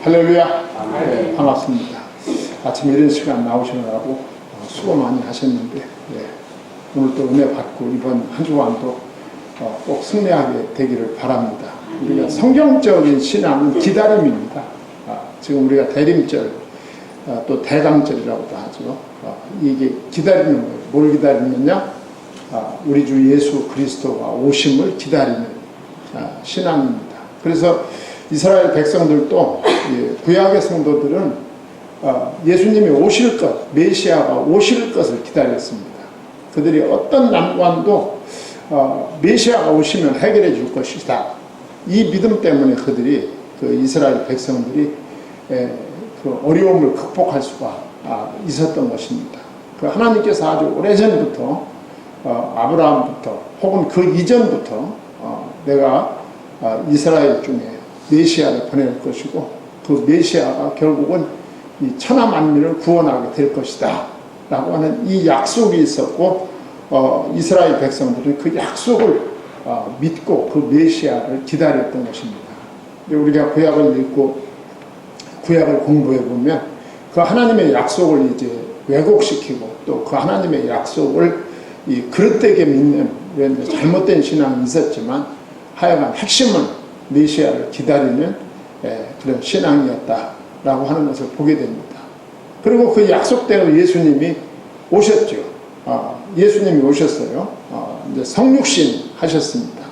할렐루야. 네, 반갑습니다. 아침 이런 시간 나오시느라고 수고 많이 하셨는데 오늘 또 은혜 받고 이번 한 주간도 꼭 승리하게 되기를 바랍니다. 우리가 성경적인 신앙은 기다림입니다. 지금 우리가 대림절 또 대강절이라고도 하죠. 이게 기다리는 거예요. 뭘 기다리느냐? 우리 주 예수 그리스도가 오심을 기다리는 신앙입니다. 그래서 이스라엘 백성들도 구약의 성도들은 예수님이 오실 것, 메시아가 오실 것을 기다렸습니다. 그들이 어떤 난관도 메시아가 오시면 해결해 줄 것이다. 이 믿음 때문에 그들이 이스라엘 백성들이 그 어려움을 극복할 수가 있었던 것입니다. 하나님께서 아주 오래전부터 아브라함부터 혹은 그 이전부터 내가 이스라엘 중에 메시아를 보낼 것이고 그 메시아가 결국은 이 천하 만민을 구원하게 될 것이다 라고 하는 이 약속이 있었고 이스라엘 백성들은 그 약속을 믿고 그 메시아를 기다렸던 것입니다. 우리가 구약을 읽고 구약을 공부해 보면 그 하나님의 약속을 이제 왜곡시키고 또 그 하나님의 약속을 이 그릇되게 믿는 이런 잘못된 신앙이 있었지만 하여간 핵심은 메시아를 기다리는 그런 신앙이었다라고 하는 것을 보게 됩니다. 그리고 그 약속대로 예수님이 오셨죠. 예수님이 오셨어요. 이제 성육신 하셨습니다.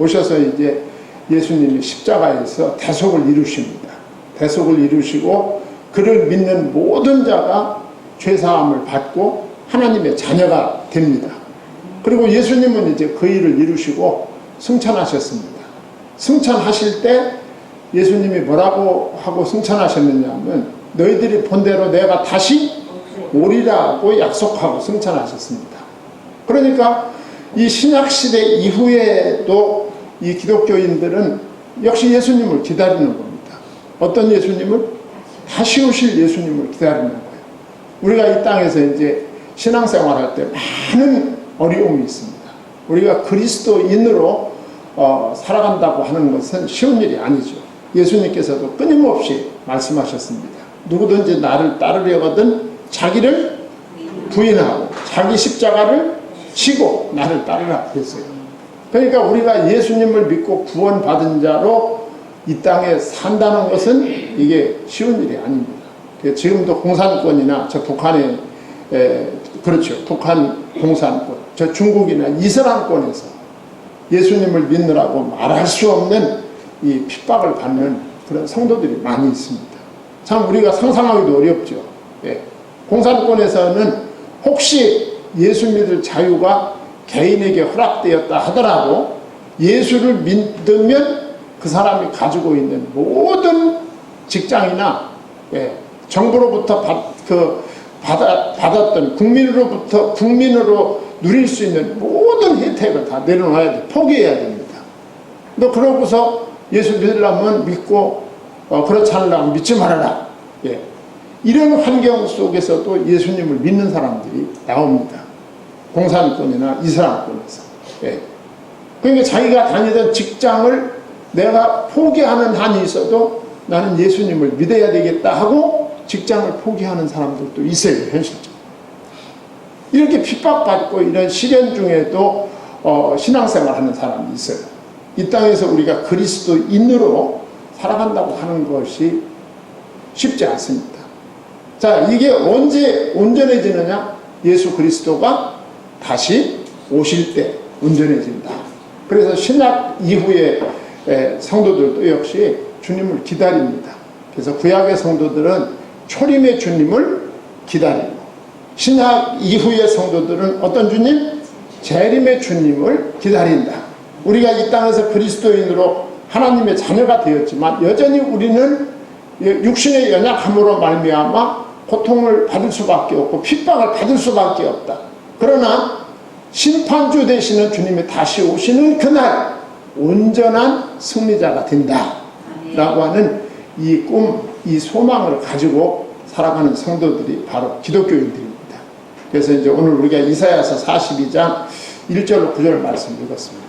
오셔서 이제 예수님이 십자가에서 대속을 이루십니다. 대속을 이루시고 그를 믿는 모든 자가 죄사함을 받고 하나님의 자녀가 됩니다. 그리고 예수님은 이제 그 일을 이루시고 승천하셨습니다. 승천하실 때 예수님이 뭐라고 하고 승천하셨느냐면 너희들이 본대로 내가 다시 오리라고 약속하고 승천하셨습니다. 그러니까 이 신약시대 이후에도 이 기독교인들은 역시 예수님을 기다리는 겁니다. 어떤 예수님을? 다시 오실 예수님을 기다리는 거예요. 우리가 이 땅에서 이제 신앙생활할 때 많은 어려움이 있습니다. 우리가 그리스도인으로 살아간다고 하는 것은 쉬운 일이 아니죠. 예수님께서도 끊임없이 말씀하셨습니다. 누구든지 나를 따르려거든 자기를 부인하고 자기 십자가를 지고 나를 따르라 그랬어요. 그러니까 우리가 예수님을 믿고 구원받은 자로 이 땅에 산다는 것은 이게 쉬운 일이 아닙니다. 지금도 공산권이나 저 북한에 그렇죠. 북한 공산권, 저 중국이나 이슬람권에서 예수님을 믿느라고 말할 수 없는 이 핍박을 받는 그런 성도들이 많이 있습니다. 참 우리가 상상하기도 어렵죠. 공산권에서는 혹시 예수 믿을 자유가 개인에게 허락되었다 하더라도 예수를 믿으면 그 사람이 가지고 있는 모든 직장이나 정부로부터 받았던 국민으로 누릴 수 있는 모든 혜택을 다 내려놔야 돼. 포기해야 됩니다. 너 그러고서 예수 믿으려면 믿고 그렇지 않으려면 믿지 말아라. 이런 환경 속에서도 예수님을 믿는 사람들이 나옵니다. 공산권이나 이슬람권에서. 그러니까 자기가 다니던 직장을 내가 포기하는 한이 있어도 나는 예수님을 믿어야 되겠다 하고 직장을 포기하는 사람들도 있어요. 현실적으로. 이렇게 핍박받고 이런 시련 중에도 신앙생활하는 사람이 있어요. 이 땅에서 우리가 그리스도인으로 살아간다고 하는 것이 쉽지 않습니다. 자, 이게 언제 온전해지느냐? 예수 그리스도가 다시 오실 때 온전해진다. 그래서 신약 이후에 성도들도 역시 주님을 기다립니다. 그래서 구약의 성도들은 초림의 주님을 기다리고 신약 이후의 성도들은 어떤 주님? 재림의 주님을 기다린다. 우리가 이 땅에서 그리스도인으로 하나님의 자녀가 되었지만 여전히 우리는 육신의 연약함으로 말미암아 고통을 받을 수밖에 없고 핍박을 받을 수밖에 없다. 그러나 심판주 되시는 주님이 다시 오시는 그날 온전한 승리자가 된다 라고 하는 이 꿈, 이 소망을 가지고 살아가는 성도들이 바로 기독교인들입니다. 그래서 이제 오늘 우리가 이사야서 42장 1절로 9절 말씀 읽었습니다.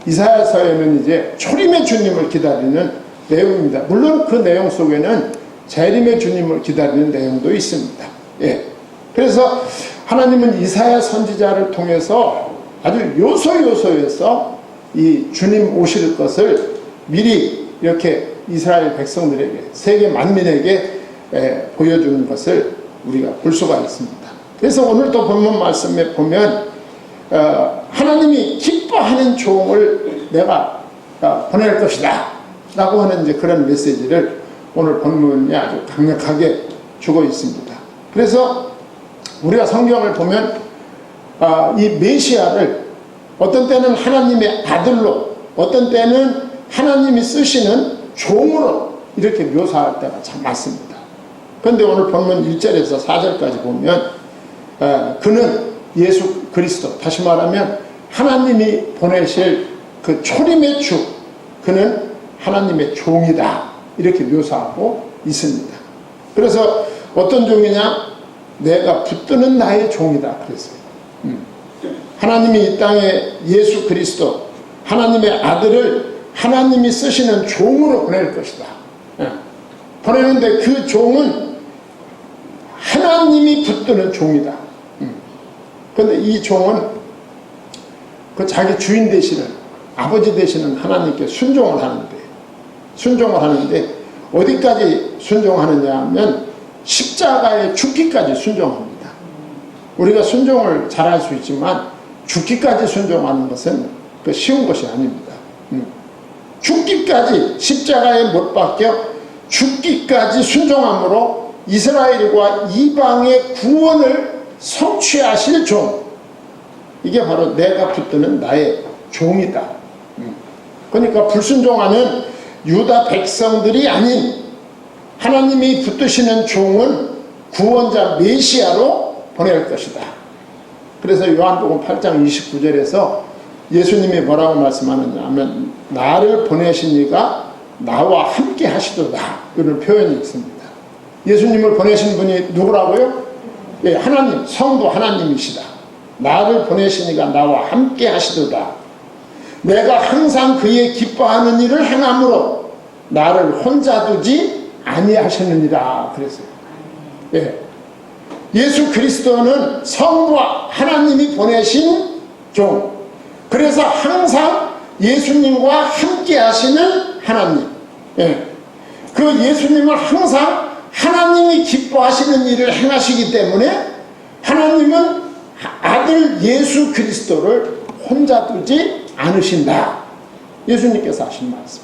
이사야서에는 이제 초림의 주님을 기다리는 내용입니다. 물론 그 내용 속에는 재림의 주님을 기다리는 내용도 있습니다. 예. 그래서 하나님은 이사야 선지자를 통해서 아주 요소요소에서 이 주님 오실 것을 미리 이렇게 이스라엘 백성들에게, 세계 만민에게 보여주는 것을 우리가 볼 수가 있습니다. 그래서 오늘 또 본문 말씀에 보면 하나님이 기뻐하는 종을 내가 보낼 것이다 라고 하는 이제 그런 메시지를 오늘 본문이 아주 강력하게 주고 있습니다. 그래서 우리가 성경을 보면 이 메시아를 어떤 때는 하나님의 아들로, 어떤 때는 하나님이 쓰시는 종으로 이렇게 묘사할 때가 참 많습니다. 그런데 오늘 본문 1절에서 4절까지 보면 그는 예수 그리스도, 다시 말하면 하나님이 보내실 그 초림의 주, 그는 하나님의 종이다 이렇게 묘사하고 있습니다. 그래서 어떤 종이냐? 내가 붙드는 나의 종이다 그랬어요. 하나님이 이 땅에 예수 그리스도, 하나님의 아들을 하나님이 쓰시는 종으로 보낼 것이다. 보내는데 그 종은 하나님이 붙드는 종이다. 그런데 이 종은 그 자기 주인 되시는, 아버지 되시는 하나님께 순종을 하는데 어디까지 순종하느냐 하면 십자가에 죽기까지 순종합니다. 우리가 순종을 잘할 수 있지만 죽기까지 순종하는 것은 그 쉬운 것이 아닙니다. 죽기까지 십자가에 못 박혀 죽기까지 순종함으로 이스라엘과 이방의 구원을 성취하실 종, 이게 바로 내가 붙드는 나의 종이다. 그러니까 불순종하는 유다 백성들이 아닌 하나님이 붙드시는 종은 구원자 메시아로 보낼 것이다. 그래서 요한복음 8장 29절에서 예수님이 뭐라고 말씀하느냐 하면 나를 보내신 이가 나와 함께 하시도다 이런 표현이 있습니다. 예수님을 보내신 분이 누구라고요? 예, 하나님, 성부 하나님이시다. 나를 보내신 이가 나와 함께 하시도다. 내가 항상 그의 기뻐하는 일을 행함으로 나를 혼자 두지 아니하시느니라 그랬어요. 예. 예수 그리스도는 성부 하나님이 보내신 종. 그래서 항상 예수님과 함께 하시는 하나님. 예. 그 예수님을 항상 하나님이 기뻐하시는 일을 행하시기 때문에 하나님은 아들 예수 그리스도를 혼자 두지 않으신다. 예수님께서 하신 말씀.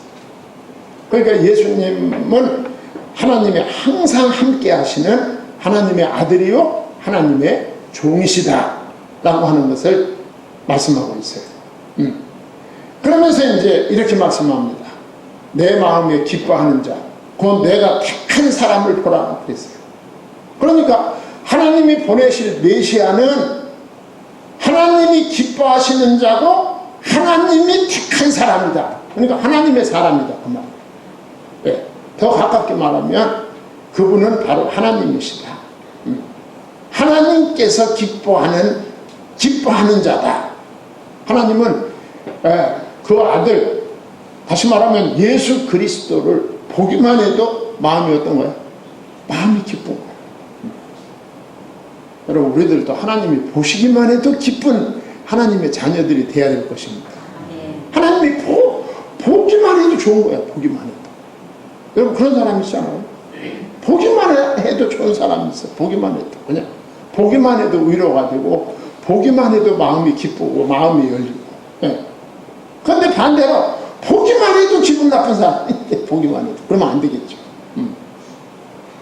그러니까 예수님은 하나님이 항상 함께 하시는 하나님의 아들이요 하나님의 종이시다 라고 하는 것을 말씀하고 있어요. 그러면서 이제 이렇게 말씀합니다. 내 마음에 기뻐하는 자, 곧 내가 택한 사람을 보라 그랬어요. 그러니까 하나님이 보내실 메시아는 하나님이 기뻐하시는 자고 하나님이 택한 사람이다. 그러니까 하나님의 사람이다 그 말. 네. 더 가깝게 말하면 그분은 바로 하나님이시다. 하나님께서 기뻐하는 자다. 하나님은 그 아들, 다시 말하면 예수 그리스도를 보기만 해도 마음이 어떤 거야? 마음이 기쁜 거야. 여러분, 우리들도 하나님이 보시기만 해도 기쁜 하나님의 자녀들이 되어야 될 것입니다. 하나님이 보기만 해도 좋은 거야. 보기만 해도. 여러분, 그런 사람 있잖아요. 보기만 해도 좋은 사람이 있어. 보기만 해도. 그냥 보기만 해도 위로가 되고 보기만 해도 마음이 기쁘고 마음이 열리고. 예. 그런데 반대로 보기만 해도 기분 나쁜 사람 보기만 해도 그러면 안 되겠죠.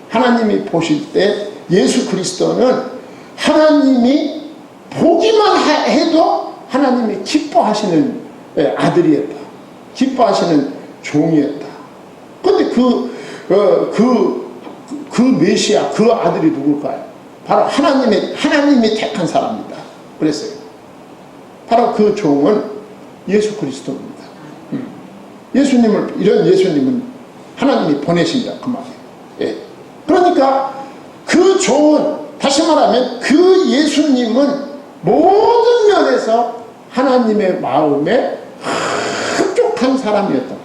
하나님이 보실 때 예수 그리스도는 하나님이 보기만 해도 하나님이 기뻐하시는 아들이었다. 기뻐하시는 종이었다. 그런데 그 메시아, 그 아들이 누굴까요? 바로 하나님이 택한 사람이다. 그랬어요. 바로 그 종은 예수 그리스도입니다. 이런 예수님은 하나님이 보내신다. 그 말이에요. 예. 그러니까 그 종은, 다시 말하면 그 예수님은 모든 면에서 하나님의 마음에 흡족한 사람이었던 거예요.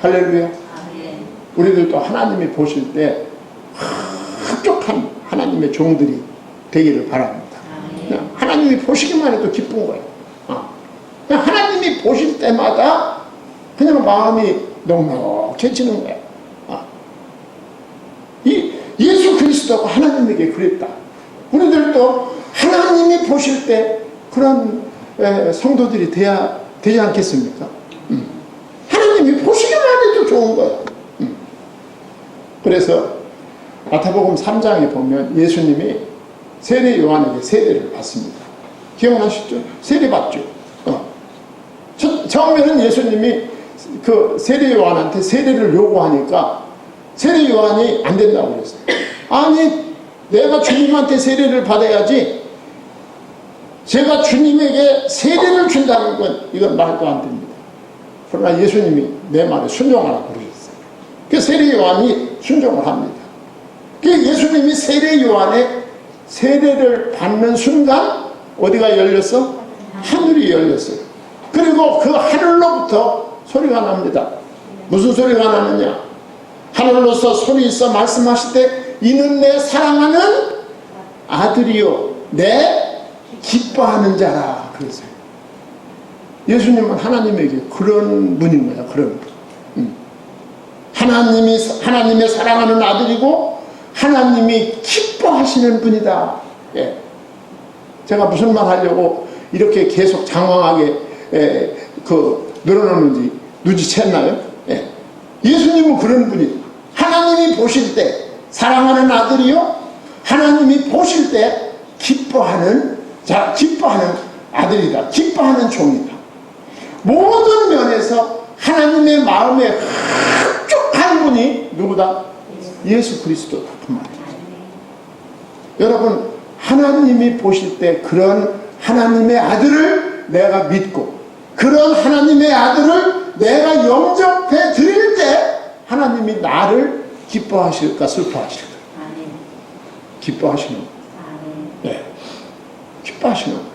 할렐루야. 우리들도 하나님이 보실 때 흡족한 하나님의 종들이 되기를 바랍니다. 그냥 하나님이 보시기만 해도 기쁜 거예요. 그냥 하나님이 보실 때마다 그냥 마음이 넉넉해지는 거예요. 이 예수 그리스도가 하나님에게 그랬다. 우리들도 하나님이 보실 때 그런 성도들이 되지 않겠습니까? 하나님이 보시기만 해도 좋은 거예요. 그래서 마태복음 3장에 보면 예수님이 세례 요한에게 세례를 받습니다. 기억나시죠? 세례 받죠. 처음에는 예수님이 그 세례 요한한테 세례를 요구하니까 세례 요한이 안 된다고 그랬어요. 아니, 내가 주님한테 세례를 받아야지 제가 주님에게 세례를 준다는 건 이건 말도 안 됩니다. 그러나 예수님이 내 말에 순종하라고 그러셨어요. 그 세례 요한이 순종을 합니다. 그 예수님이 세례 요한의 세례를 받는 순간 어디가 열렸어? 하늘이 열렸어요. 그리고 그 하늘로부터 소리가 납니다. 무슨 소리가 나느냐? 하늘로서 소리 있어 말씀하실 때 이는 내 사랑하는 아들이요 내 기뻐하는 자라 그랬어요. 예수님은 하나님에게 그런 분인 거야. 그런 분. 하나님의 사랑하는 아들이고 하나님이 기뻐하시는 분이다. 예. 제가 무슨 말 하려고 이렇게 계속 장황하게 늘어놓는지 눈치챘나요? 예. 예수님은 그런 분이다. 하나님이 보실 때 사랑하는 아들이요 하나님이 보실 때 기뻐하는 아들이다. 기뻐하는 종이다. 모든 면에서 하나님의 마음에 흡족한 분이 누구다? 예수 그리스도다. 그 말이에요. 여러분, 하나님이 보실 때 그런 하나님의 아들을 내가 믿고 그런 하나님의 아들을 내가 영접해 드릴 때 하나님이 나를 기뻐하실까 슬퍼하실까? 기뻐하시는 거예요. 네. 기뻐하시는 거죠.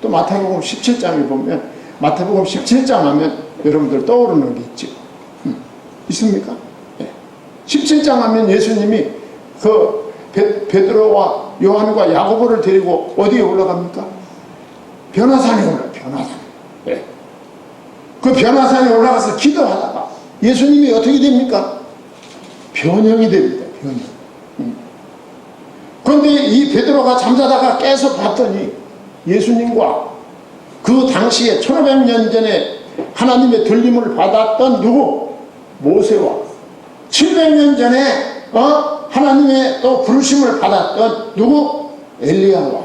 또 마태복음 17장에 보면 마태복음 17장 하면 여러분들 떠오르는 게 있죠. 있습니까? 네. 17장 하면 예수님이 그 베드로와 요한과 야고보를 데리고 어디에 올라갑니까? 변화산에 올라가요. 변화산. 네. 그 변화산에 올라가서 기도하다가 예수님이 어떻게 됩니까? 변형이 됩니다. 변형. 그런데 이 베드로가 잠자다가 깨서 봤더니 예수님과 그 당시에 1500년 전에 하나님의 들림을 받았던 누구? 모세와 700년 전에 하나님의 또 부르심을 받았던 누구? 엘리야와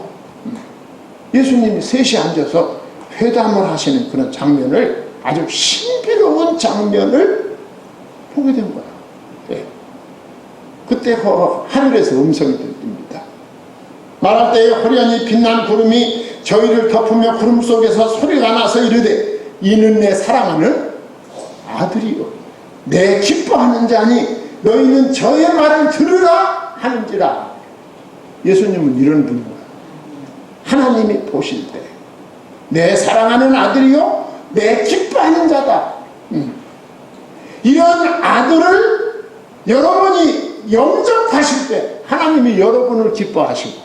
예수님이 셋이 앉아서 회담을 하시는 그런 장면을 아주 신비로운 장면을 보게 된 거예요. 네. 그때 하늘에서 음성이 들립니다. 말할 때에 호련히 빛난 구름이 저희를 덮으며 구름 속에서 소리가 나서 이르되 이는 내 사랑하는 아들이요 내 기뻐하는 자니 너희는 저의 말을 들으라 하는지라. 예수님은 이런 분이에요. 하나님이 보실 때 내 사랑하는 아들이요 내 기뻐하는 자다. 이런 아들을 여러분이 영접하실 때 하나님이 여러분을 기뻐하시고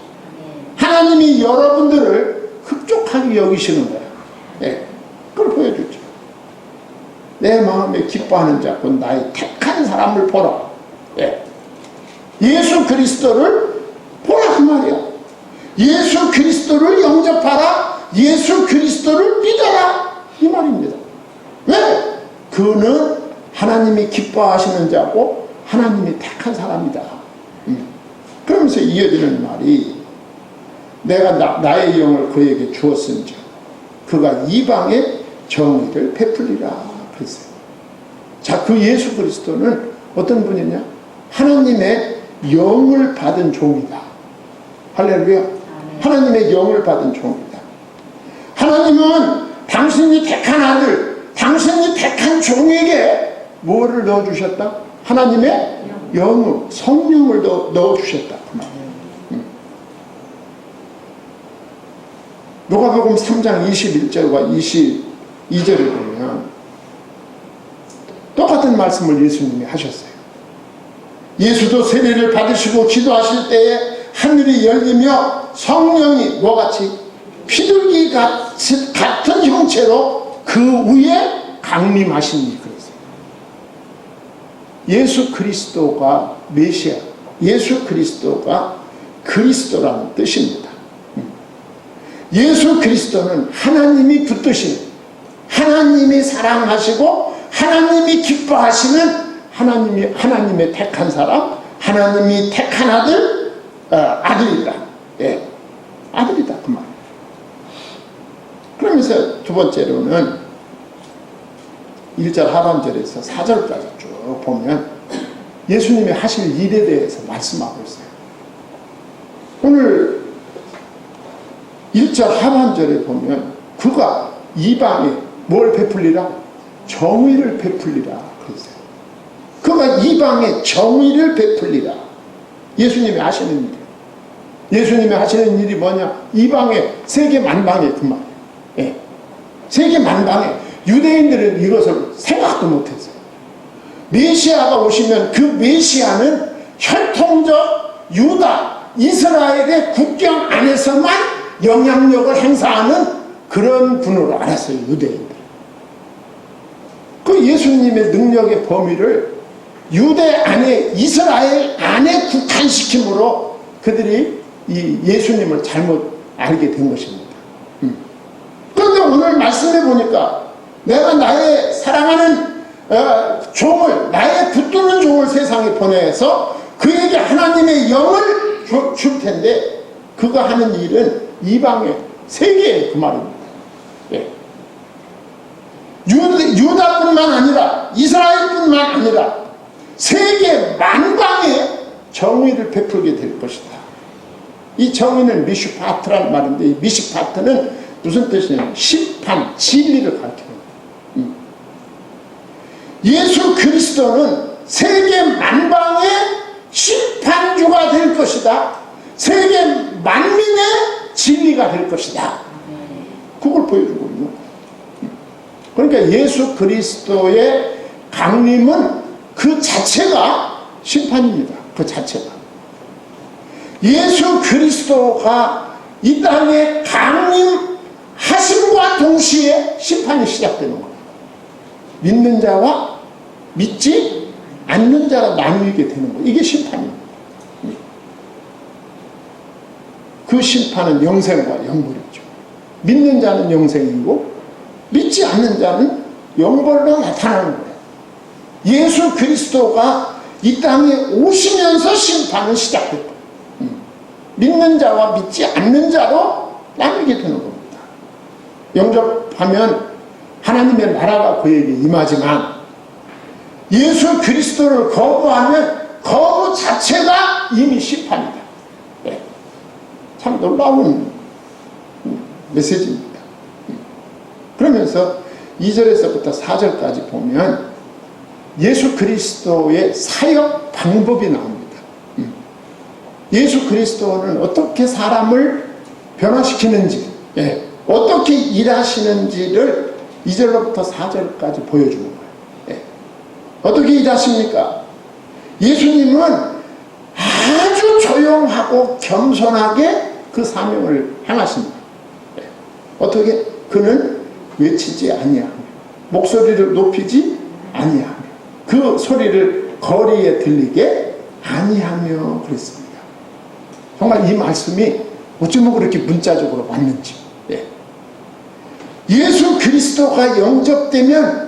하나님이 여러분들을 흡족하게 여기시는 거예요. 네. 그걸 보여주죠. 내 마음에 기뻐하는 자, 곧 나의 택한 사람을 보라. 네. 예수 그리스도를 보라 그 말이야. 예수 그리스도를 영접하라. 예수 그리스도를 믿어라 이 말입니다. 왜? 그는 하나님이 기뻐하시는 자고 하나님이 택한 사람이다. 그러면서 이어지는 말이 내가 나의 영을 그에게 주었은즉 그가 이방의 정의를 베풀리라 그랬어요. 자, 그 예수 그리스도는 어떤 분이냐? 하나님의 영을 받은 종이다. 할렐루야. 하나님의 영을 받은 종이다. 하나님은 당신이 택한 아들, 당신이 택한 종에게 뭐를 넣어주셨다? 하나님의 영을, 성령을 넣어주셨다. 누가복음 3장 21절과 22절을 보면 똑같은 말씀을 예수님이 하셨어요. 예수도 세례를 받으시고 기도하실 때에 하늘이 열리며 성령이 뭐같이 비둘기 같은 형체로 그 위에 강림하시니 그랬어요. 예수 그리스도가 메시아, 예수 그리스도가 그리스도라는 뜻입니다. 예수 그리스도는 하나님이 붙드시는, 하나님이 사랑하시고 하나님이 기뻐하시는 하나님의 택한 사람, 하나님이 택한 아들, 아들이다. 예, 아들이다 그 말. 그러면서 두 번째로는 1절 하반절에서 4절까지 쭉 보면 예수님이 하실 일에 대해서 말씀하고 있어요. 오늘 1절 하반절에 보면 그가 이방에 뭘 베풀리라? 정의를 베풀리라 그랬어요. 그가 이방에 정의를 베풀리라. 예수님이 하시는 일이에요. 예수님이 하시는 일이 뭐냐? 이방에 세계 만방에 그 말이에요. 예. 세계 만방에 유대인들은 이것을 생각도 못했어요. 메시아가 오시면 그 메시아는 혈통적 유다, 이스라엘의 국경 안에서만 영향력을 행사하는 그런 분으로 알았어요. 유대인들. 그 예수님의 능력의 범위를 유대 안에, 이스라엘 안에 국한시킴으로 그들이 이 예수님을 잘못 알게 된 것입니다. 그런데 오늘 말씀해 보니까 내가 나의 사랑하는 종을, 나의 붙드는 종을 세상에 보내서 그에게 하나님의 영을 줄 텐데 그가 하는 일은 이방의 세계에 그 말입니다. 예. 유다뿐만 아니라 이스라엘뿐만 아니라 세계 만방에 정의를 베풀게 될 것이다. 이 정의는 미슈파트라는 말인데 이 미슈파트는 무슨 뜻이냐면 심판, 진리를 가르치는 거예요. 예수 그리스도는 세계 만방의 심판주가 될 것이다. 세계 만민의 진리가 될 것이다. 그걸 보여주고 있는 거예요. 그러니까 예수 그리스도의 강림은 그 자체가 심판입니다. 그 자체가. 예수 그리스도가 이 땅에 강림하심과 동시에 심판이 시작되는 거예요. 믿는 자와 믿지 않는 자가 나누게 되는 거예요. 이게 심판입니다. 그 심판은 영생과 영벌이죠. 믿는 자는 영생이고 믿지 않는 자는 영벌로 나타나는 거예요. 예수 그리스도가 이 땅에 오시면서 심판은 시작됐고 믿는 자와 믿지 않는 자로 나누게 되는 겁니다. 영접하면 하나님의 나라가 그에게 임하지만 예수 그리스도를 거부하면 거부 자체가 이미 심판이다. 네. 참 놀라운 메시지입니다. 그러면서 2절에서부터 4절까지 보면 예수 그리스도의 사역 방법이 나옵니다. 예수 그리스도는 어떻게 사람을 변화시키는지, 어떻게 일하시는지를 2절로부터 4절까지 보여주는 거예요. 어떻게 일하십니까? 예수님은 아주 조용하고 겸손하게 그 사명을 행하십니다. 어떻게? 그는 외치지 아니하며 목소리를 높이지 아니하며 그 소리를 거리에 들리게 아니하며 그랬습니다. 정말 이 말씀이 어쩌면 그렇게 문자적으로 맞는지. 예수 그리스도가 영접되면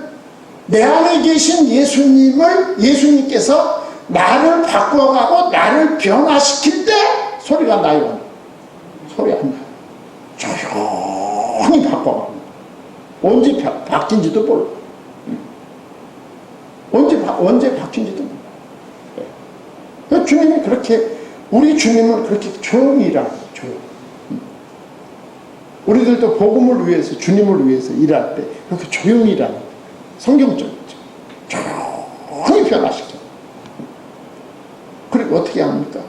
내 안에 계신 예수님께서 나를 바꿔가고 나를 변화시킬 때 소리가 나요. 소리 안 나요. 조용히 바꿔갑니다. 언제 바뀐지도 몰라. 언제 바뀐지도 몰라. 주님이 그렇게, 우리 주님은 그렇게 조용히 일하는 거예요. 조용히. 우리들도 복음을 위해서, 주님을 위해서 일할 때 그렇게 조용히 일하는 거예요. 성경적이죠. 조용히 변화시켜. 그리고 어떻게 합니까?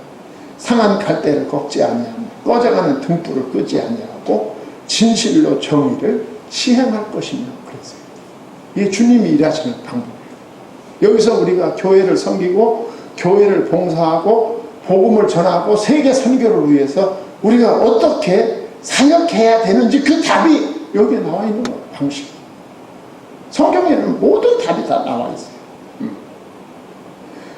상한 갈대를 꺾지 아니하며 꺼져가는 등불을 끄지 아니하고 진실로 정의를 시행할 것이며 그랬어요. 이게 주님이 일하시는 방법이에요. 여기서 우리가 교회를 섬기고 교회를 봉사하고 복음을 전하고 세계 선교를 위해서 우리가 어떻게 사역해야 되는지 그 답이 여기에 나와 있는 거예요. 방식. 성경에는 모든 답이 다 나와 있어요.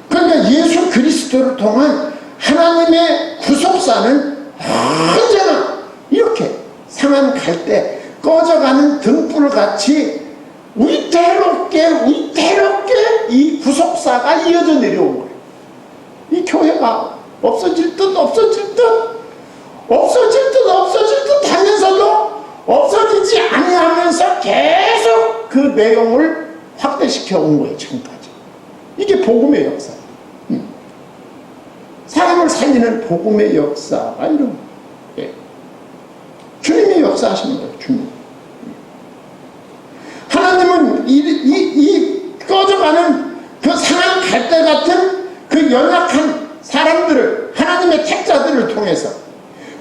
그러니까 예수 그리스도를 통한 하나님의 구속사는 언제나 이렇게 상한 갈대 꺼져가는 등불같이 위태롭게 이 구속사가 이어져 내려온 거예요. 이 교회가 없어질 듯 하면서도 없어지지 아니하면서 계속 그 내용을 확대시켜 온 거예요. 지금까지. 이게 복음의 역사. 사람을 살리는 복음의 역사가 이런 거예요. 예. 주님이 역사하시는 거예요. 주님. 하나님은 이 꺼져가는 그 상한 갈대 같은 그 연약한 사람들을, 하나님의 택자들을 통해서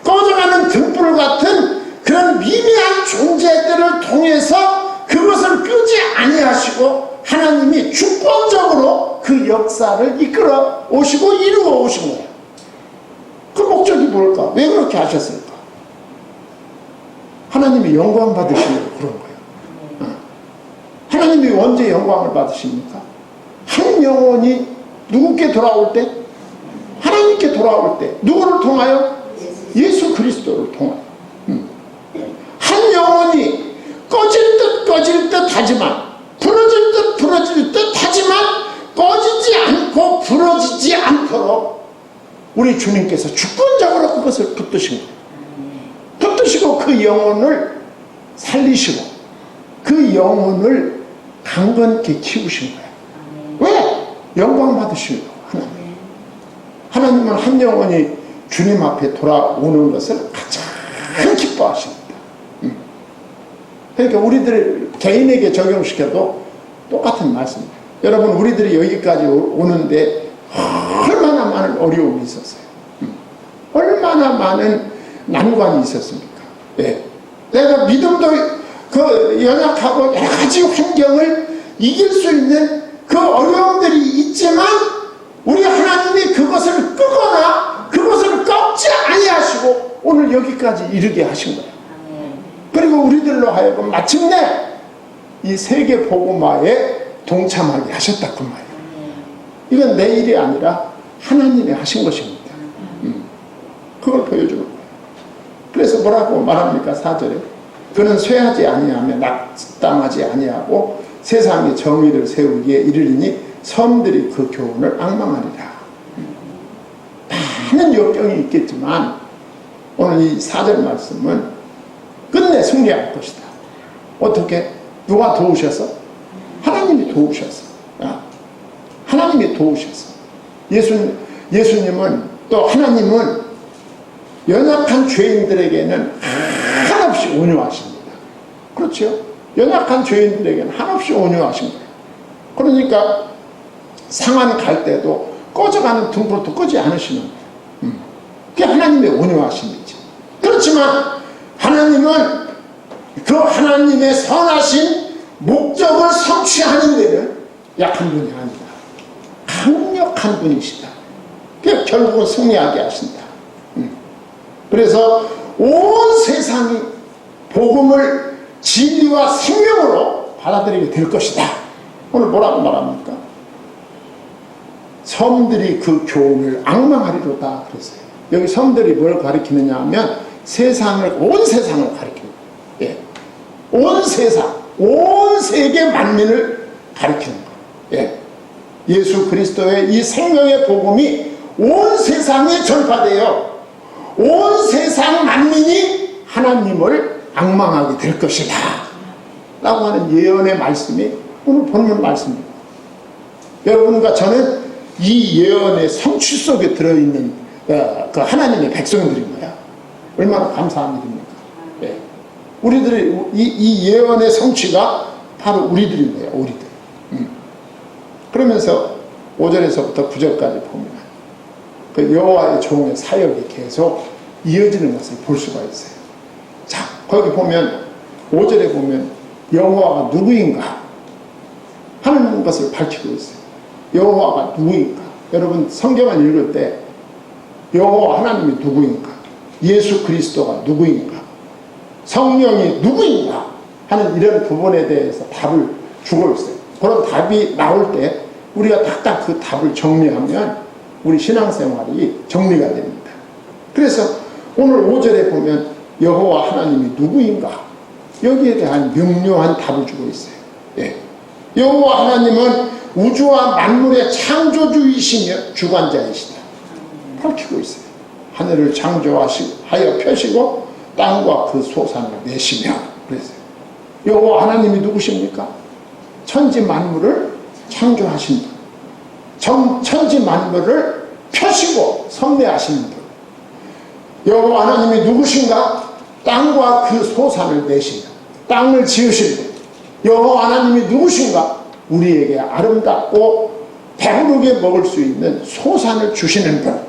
꺼져가는 등불 같은 그런 미미한 존재들을 통해서 그것을 끄지 아니하시고 하나님이 주권적으로 그 역사를 이끌어 오시고 이루어 오신 거예요. 그 목적이 뭘까? 왜 그렇게 하셨을까? 하나님이 영광 받으시려고 그런 거예요. 하나님이 언제 영광을 받으십니까? 한 영혼이 누구께 돌아올 때? 하나님께 돌아올 때. 누구를 통하여? 예수 그리스도를 통하여. 한 영혼이 꺼질 듯 하지만, 부러질 듯 하지만 꺼지지 않고 부러지지 않도록 우리 주님께서 주권적으로 그것을 붙드신 거예요. 붙드시고 그 영혼을 살리시고 그 영혼을 강건케 키우신 거예요. 왜? 영광 받으시려고. 하나님은 한 영혼이 주님 앞에 돌아오는 것을 가장 기뻐하십니다. 그러니까 우리들 개인에게 적용시켜도 똑같은 말씀입니다. 여러분, 우리들이 여기까지 오는데 얼마나 많은 어려움이 있었어요. 얼마나 많은 난관이 있었습니까? 예. 내가 믿음도 그 연약하고 여러 가지 환경을 이길 수 있는 그 어려움들이 있지만 우리 하나님이 그것을 끄거나 그것을 꺾지 아니하시고 오늘 여기까지 이르게 하신 거예요. 그리고 우리들로 하여금 마침내 이 세계 복음화에 동참하게 하셨다 그 말이에요. 이건 내 일이 아니라 하나님이 하신 것입니다. 그걸 보여주는 거예요. 그래서 뭐라고 말합니까? 4절에 그는 쇠하지 아니하며 낙담하지 아니하고 세상에 정의를 세우기에 이르리니 섬들이 그 교훈을 앙망하리라. 많은 역경이 있겠지만 오늘 이 4절 말씀은 끝내 승리할 것이다. 어떻게? 누가 도우셔서? 하나님이 도우셔서. 하나님이 도우셔서. 예수님은 또 하나님은 연약한 죄인들에게는 한없이 온유하십니다. 그렇죠? 연약한 죄인들에게는 한없이 온유하신 거예요. 그러니까 상한 갈 때도 꺼져가는 등불도 끄지 않으시는 거예요. 그게 하나님의 온유하심이지. 그렇지만 하나님은 그 하나님의 선하신 목적을 성취하는 데는 약한 분이 아니다. 강력한 분이시다. 그래서 결국은 승리하게 하신다. 그래서 온 세상이 복음을 진리와 생명으로 받아들이게 될 것이다. 오늘 뭐라고 말합니까? 섬들이 그 교훈을 앙망하리로다 그랬어요. 여기 섬들이 뭘 가리키느냐 하면 온 세상을 가리킵니다. 예. 온 세상, 온 세계 만민을 가리키는 거예요. 예. 예수 그리스도의 이 생명의 복음이 온 세상에 전파되어 온 세상 만민이 하나님을 앙망하게 될 것이다 라고 하는 예언의 말씀이 오늘 본문 말씀입니다. 여러분과 저는 이 예언의 성취 속에 들어있는 그 하나님의 백성들인 거야. 얼마나 감사한 일입니까? 예. 우리들이 이 예언의 성취가 바로 우리들인 거예요. 우리들. 그러면서 5절에서부터 9절까지 보면 그 여호와의 종의 사역이 계속 이어지는 것을 볼 수가 있어요. 자, 거기 보면 5절에 보면 여호와가 누구인가 하는 것을 밝히고 있어요. 여호와가 누구인가? 여러분 성경을 읽을 때 여호와 하나님이 누구인가? 예수 그리스도가 누구인가? 성령이 누구인가? 하는 이런 부분에 대해서 답을 주고 있어요. 그런 답이 나올 때 우리가 각각 그 답을 정리하면 우리 신앙생활이 정리가 됩니다. 그래서 오늘 5절에 보면 여호와 하나님이 누구인가? 여기에 대한 명료한 답을 주고 있어요. 예. 여호와 하나님은 우주와 만물의 창조주이시며 주관자이시다. 밝히고 있어요. 하늘을 창조하여 펴시고 땅과 그 소산을 내시며 그랬어요. 여호와 하나님이 누구십니까? 천지 만물을 창조하신 분, 천지 만물을 펴시고 섭내하시는 분. 여호와 하나님이 누구신가? 땅과 그 소산을 내시며 땅을 지으신 분. 여호와 하나님이 누구신가? 우리에게 아름답고 배부르게 먹을 수 있는 소산을 주시는 분.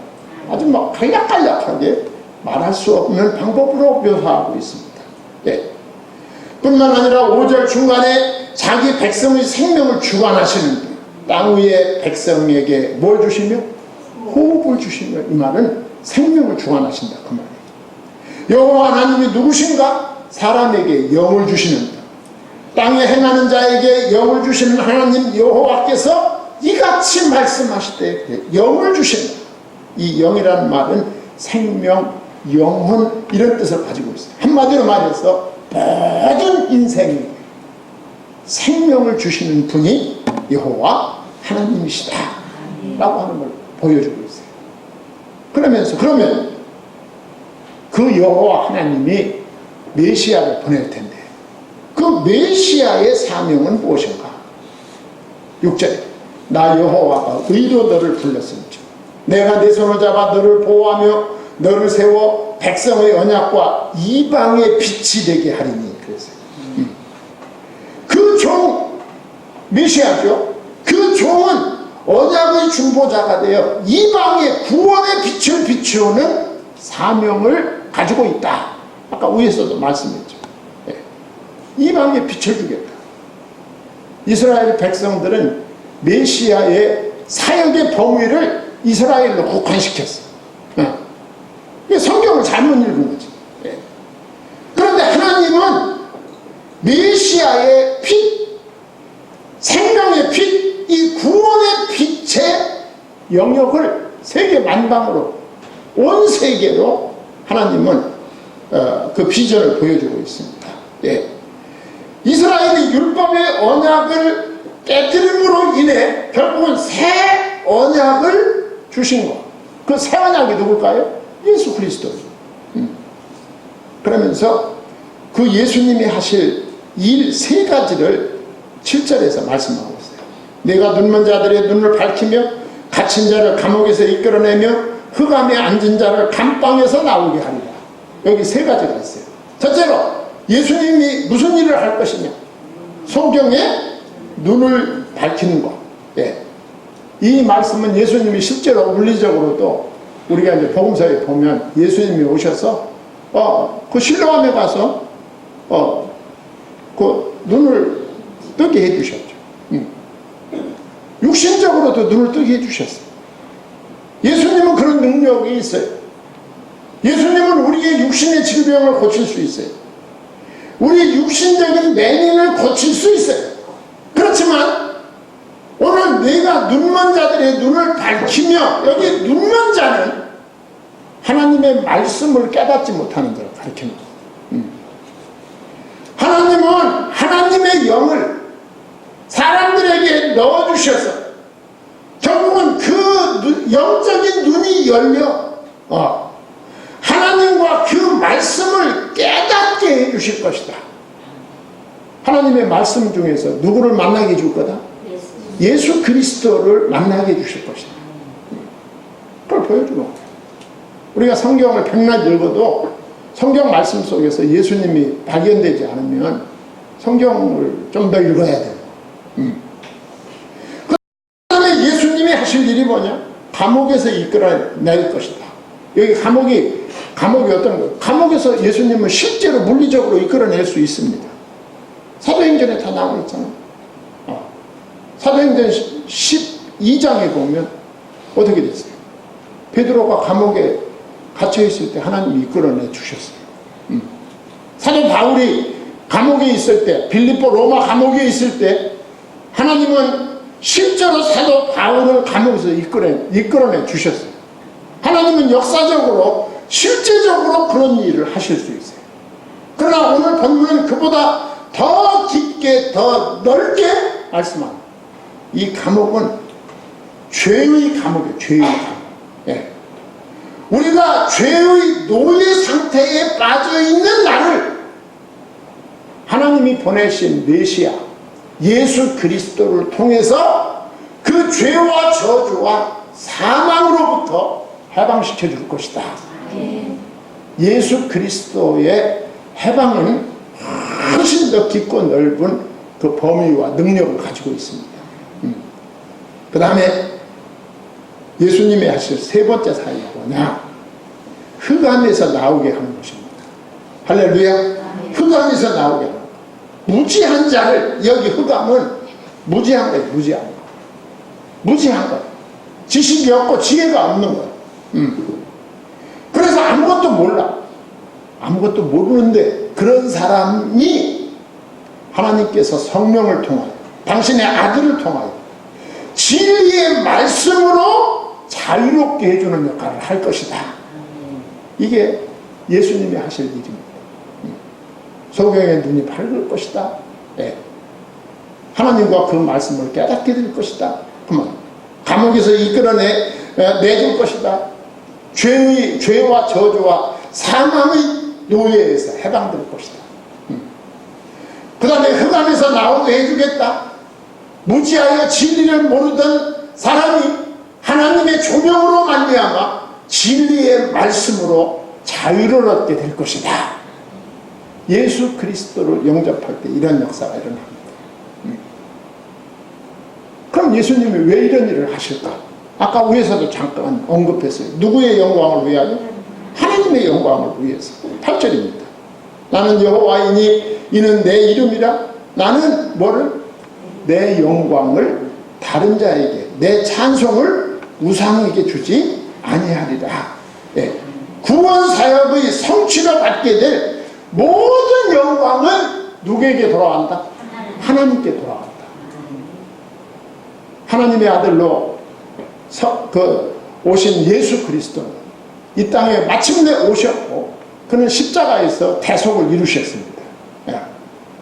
아주 막 간략간략하게 말할 수 없는 방법으로 묘사하고 있습니다. 예. 뿐만 아니라 5절 중간에 자기 백성의 생명을 주관하시는 분. 땅 위의 백성에게 뭘 주시며? 호흡을 주시며. 이 말은 생명을 주관하신다 그 말이에요. 여호와 하나님이 누구신가? 사람에게 영을 주시는 분. 땅에 행하는 자에게 영을 주시는 하나님 여호와께서 이같이 말씀하실 때 영을 주신다. 이 영이라는 말은 생명, 영혼 이런 뜻을 가지고 있어요. 한마디로 말해서 모든 인생에 생명을 주시는 분이 여호와 하나님이시다 라고 하는 걸 보여주고 있어요. 그러면 그 여호와 하나님이 메시아를 보낼 텐데 그 메시아의 사명은 무엇인가? 6절에 나 여호와가 의로 너를 불렀음즉 내가 네 손을 잡아 너를 보호하며 너를 세워 백성의 언약과 이방의 빛이 되게 하리니 그랬어요. 그 종 메시아죠. 그 종은 언약의 중보자가 되어 이방의 구원의 빛을 비추는 사명을 가지고 있다. 아까 위에서도 말씀했죠. 예. 이방의 빛을 주겠다. 이스라엘 백성들은 메시아의 사역의 범위를 이스라엘로 국한시켰어. 예. 성경을 잘못 읽은 거지. 예. 그런데 하나님은 메시아의 빛, 생명의 빛, 이 구원의 빛의 영역을 세계 만방으로 온 세계로 하나님은 그 비전을 보여주고 있습니다. 예. 이스라엘이 율법의 언약을 깨뜨림으로 인해 결국은 새 언약을 주신 것. 그 새 언약이 누굴까요? 예수 그리스도죠. 그러면서 그 예수님이 하실 일 세 가지를 7절에서 말씀하고 있어요. 내가 눈먼 자들의 눈을 밝히며 갇힌 자를 감옥에서 이끌어내며 흑암에 앉은 자를 감방에서 나오게 하리라. 여기 세 가지가 있어요. 첫째로 예수님이 무슨 일을 할 것이냐? 소경의 눈을 밝히는 것. 예. 이 말씀은 예수님이 실제로 물리적으로도 우리가 이제 복음서에 보면 예수님이 오셔서 그 실로암에 가서 그 눈을 뜨게 해주셨죠. 육신적으로도 눈을 뜨게 해주셨어요. 예수님은 그런 능력이 있어요. 예수님은 우리의 육신의 질병을 고칠 수 있어요. 우리의 육신적인 맹인을 고칠 수 있어요. 그렇지만 오늘 내가 눈먼 자들의 눈을 밝히며 여기 눈먼 자는 하나님의 말씀을 깨닫지 못하는 자를 가리키는 거예요. 하나님은 하나님의 영을 사람들에게 넣어주셔서 결국은 그 영적인 눈이 열려 하나님과 그 말씀을 깨닫게 해주실 것이다. 하나님의 말씀 중에서 누구를 만나게 해줄 거다? 예수 그리스도를 만나게 해주실 것이다. 그걸 보여주고 우리가 성경을 백날 읽어도 성경 말씀 속에서 예수님이 발견되지 않으면 성경을 좀 더 읽어야 돼요. 그 다음에 예수님이 하실 일이 뭐냐? 감옥에서 이끌어낼 것이다. 여기 감옥이 어떤 거예요? 감옥에서 예수님은 실제로 물리적으로 이끌어낼 수 있습니다. 사도행전에 다 나와 있잖아요. 사도행전 2장에 보면 어떻게 됐어요? 베드로가 감옥에 갇혀있을 때 하나님이 이끌어내 주셨어요. 사도 바울이 감옥에 있을 때, 빌립보 로마 감옥에 있을 때 하나님은 실제로 사도 바울을 감옥에서 이끌어내 주셨어요. 하나님은 역사적으로 실제적으로 그런 일을 하실 수 있어요. 그러나 오늘 본문은 그보다 더 깊게 더 넓게 말씀합니다. 이 감옥은 죄의 감옥이에요. 죄의 감옥. 예. 우리가 죄의 노예 상태에 빠져있는 나를 하나님이 보내신 메시아 예수 그리스도를 통해서 그 죄와 저주와 사망으로부터 해방시켜 줄 것이다. 예수 그리스도의 해방은 훨씬 더 깊고 넓은 그 범위와 능력을 가지고 있습니다. 그 다음에 예수님이 하실 세 번째 사역이 뭐냐? 흑암에서 나오게 하는 것입니다. 할렐루야. 흑암에서 나오게 하는 것. 무지한 자를, 여기 흑암은 무지한 거예요. 무지한 거. 무지한 거. 지식이 없고 지혜가 없는 거예요. 그래서 아무것도 몰라. 아무것도 모르는데 그런 사람이 하나님께서 성령을 통하여 당신의 아들을 통하여 진리의 말씀으로 자유롭게 해주는 역할을 할 것이다. 이게 예수님이 하실 일입니다. 소경의 눈이 밝을 것이다. 네. 하나님과 그 말씀을 깨닫게 될 것이다. 그만. 감옥에서 이끌어내 내줄 것이다. 죄와 저주와 사망의 노예에서 해방될 것이다. 그 다음에 흑암에서 나오게 해주겠다. 무지하여 진리를 모르던 사람이 하나님의 조명으로 말미암아 진리의 말씀으로 자유를 얻게 될 것이다. 예수 그리스도를 영접할 때 이런 역사가 일어납니다. 그럼 예수님이 왜 이런 일을 하실까? 아까 위에서도 잠깐 언급했어요. 누구의 영광을 위하여? 하나님의 영광을 위해서. 8절입니다. 나는 여호와이니 이는 내 이름이라. 나는 뭐를? 내 영광을 다른 자에게, 내 찬송을 우상에게 주지 아니하리라. 예. 구원 사역의 성취를 받게 될 모든 영광은 누구에게 돌아간다? 하나님께 돌아간다. 하나님의 아들로 오신 예수 그리스도는 이 땅에 마침내 오셨고 그는 십자가에서 대속을 이루셨습니다. 예.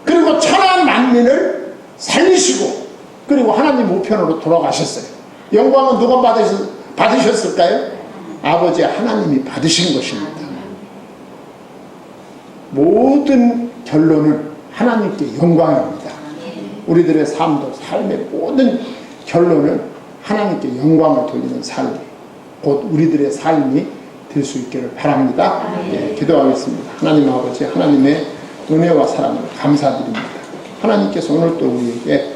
그리고 천하 만민을 살리시고 그리고 하나님 우편으로 돌아가셨어요. 영광은 누가 받으셨을까요? 아버지 하나님이 받으신 것입니다. 모든 결론은 하나님께 영광입니다. 우리들의 삶도 삶의 모든 결론은 하나님께 영광을 돌리는 삶이 곧 우리들의 삶이 될 수 있기를 바랍니다. 예, 기도하겠습니다. 하나님 아버지 하나님의 은혜와 사랑을 감사드립니다. 하나님께서 오늘 또 우리에게